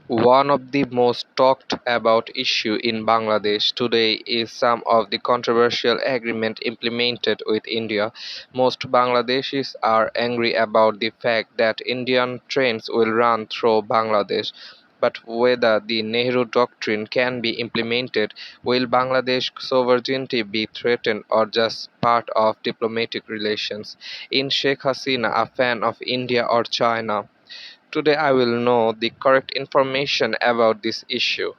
One of the most talked about issues in Bangladesh today is some of the controversial agreement implemented with India. Most Bangladeshis are angry about the fact that Indian trains will run through Bangladesh. But whether the Nehru Doctrine can be implemented, will Bangladesh sovereignty be threatened or just part of diplomatic relations? In Sheikh Hasina a fan of India or China? Today I will know the correct information about this issue.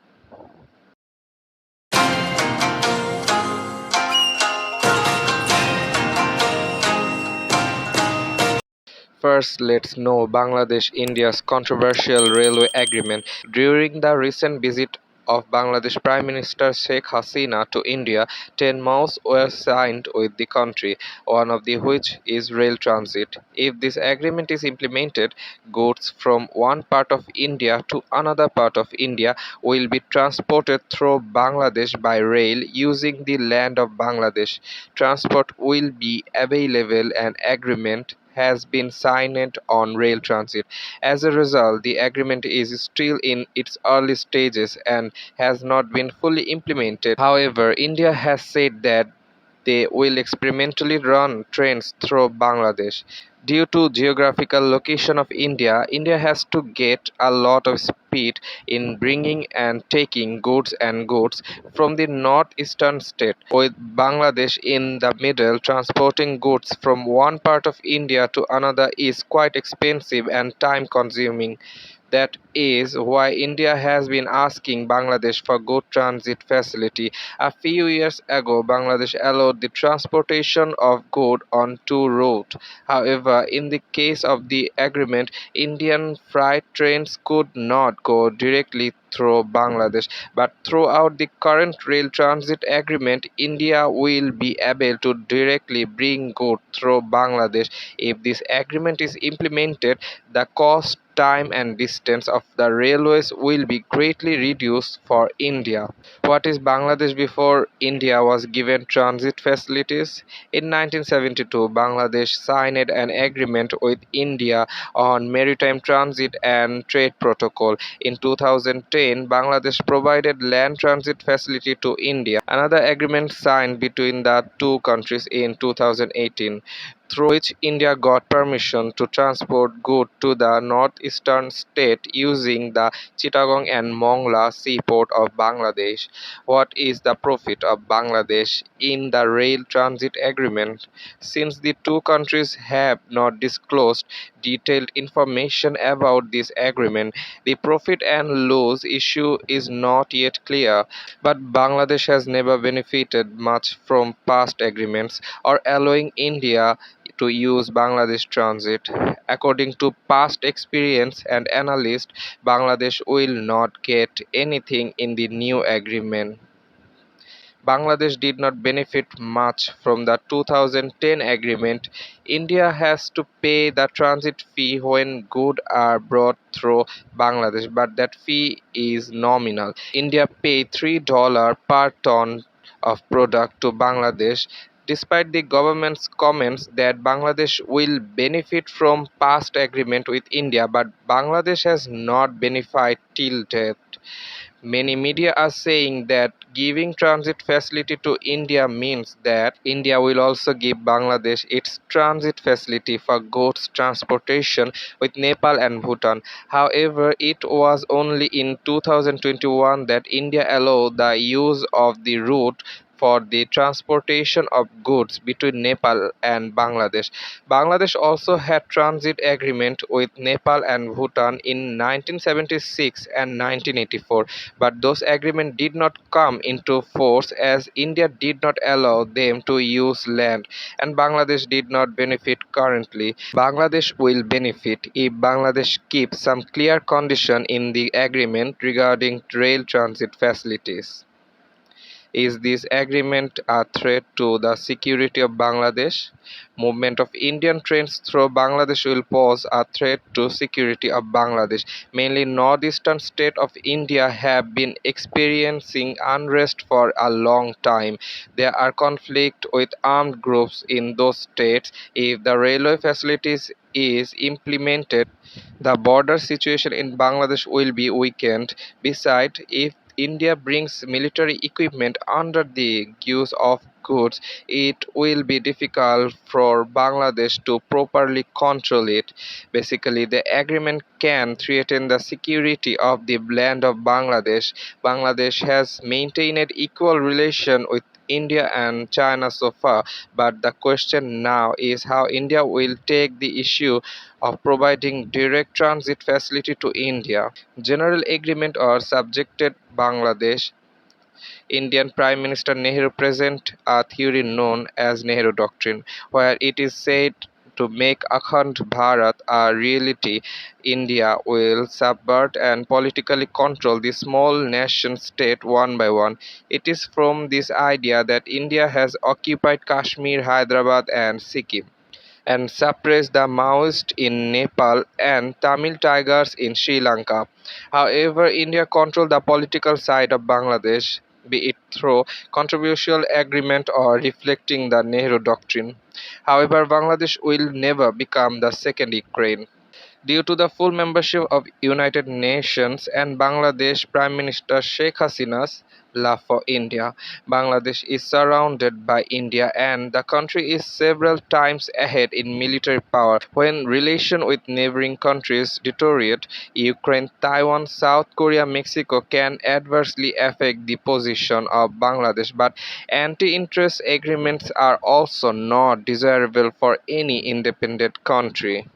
First, let's know Bangladesh-India's controversial railway agreement. During the recent visit of Bangladesh Prime Minister Sheikh Hasina to India, 10 MoUs were signed with the country, one of the which is rail transit. If this agreement is implemented, goods from one part of India to another part of India will be transported through Bangladesh by rail using the land of Bangladesh. Transport will be available and agreement has been signed on rail transit. As a result, the agreement is still in its early stages and has not been fully implemented. However, India has said that they will experimentally run trains through Bangladesh. Due to geographical location of India, India has to get a lot of speed in bringing and taking goods from the northeastern state. With Bangladesh in the middle, transporting goods from one part of India to another is quite expensive and time consuming. That is why India has been asking Bangladesh for good transit facility. A few years ago, Bangladesh allowed the transportation of goods on two routes. However, in the case of the agreement, Indian freight trains could not go directly through Bangladesh, but throughout the current rail transit agreement, India will be able to directly bring goods through Bangladesh. If this agreement is implemented, the cost, time, and distance of the railways will be greatly reduced for India. What is Bangladesh before India was given transit facilities? In 1972, Bangladesh signed an agreement with India on maritime transit and trade protocol. In 2010, Bangladesh provided land transit facility to India. Another agreement signed between the two countries in 2018, through which India got permission to transport goods to the northeastern state using the Chittagong and Mongla seaport of Bangladesh. What is the profit of Bangladesh in the rail transit agreement? Since the two countries have not disclosed detailed information about this agreement, the profit and loss issue is not yet clear. But Bangladesh has never benefited much from past agreements or allowing India to use Bangladesh Transit. According to past experience and analysts, Bangladesh will not get anything in the new agreement. Bangladesh did not benefit much from the 2010 agreement. India has to pay the transit fee when goods are brought through Bangladesh, but that fee is nominal. India paid $3 per ton of product to Bangladesh. Despite the government's comments that Bangladesh will benefit from past agreement with India, but Bangladesh has not benefited till date. Many media are saying that giving transit facility to India means that India will also give Bangladesh its transit facility for goods transportation with Nepal and Bhutan. However, it was only in 2021 that India allowed the use of the route for the transportation of goods between Nepal and Bangladesh. Bangladesh also had transit agreement with Nepal and Bhutan in 1976 and 1984, but those agreements did not come into force as India did not allow them to use land, and Bangladesh did not benefit currently. Bangladesh will benefit if Bangladesh keeps some clear condition in the agreement regarding rail transit facilities. Is this agreement a threat to the security of Bangladesh? Movement of Indian trains through Bangladesh will pose a threat to security of Bangladesh. Mainly northeastern state of India have been experiencing unrest for a long time. There are conflict with armed groups in those states. If the railway facilities is implemented, the border situation in Bangladesh will be weakened. Besides, if India brings military equipment under the guise of goods, it will be difficult for Bangladesh to properly control it. Basically, the agreement can threaten the security of the land of Bangladesh. Bangladesh has maintained equal relation with India and China so far, but the question now is how India will take the issue of providing direct transit facility to India. General agreement or subjected Bangladesh. Indian Prime Minister Nehru present a theory known as Nehru Doctrine, where it is said to make Akhand Bharat a reality, India will subvert and politically control the small nation state one by one. It is from this idea that India has occupied Kashmir, Hyderabad, and Sikkim and suppress the Maoists in Nepal and Tamil Tigers in Sri Lanka. However, India controlled the political side of Bangladesh, be it through controversial agreement or reflecting the Nehru Doctrine. However, Bangladesh will never become the second Ukraine. Due to the full membership of United Nations and Bangladesh Prime Minister Sheikh Hasina's love for India, Bangladesh is surrounded by India and the country is several times ahead in military power. When relations with neighboring countries deteriorate, Ukraine, Taiwan, South Korea, Mexico can adversely affect the position of Bangladesh, but anti-interest agreements are also not desirable for any independent country.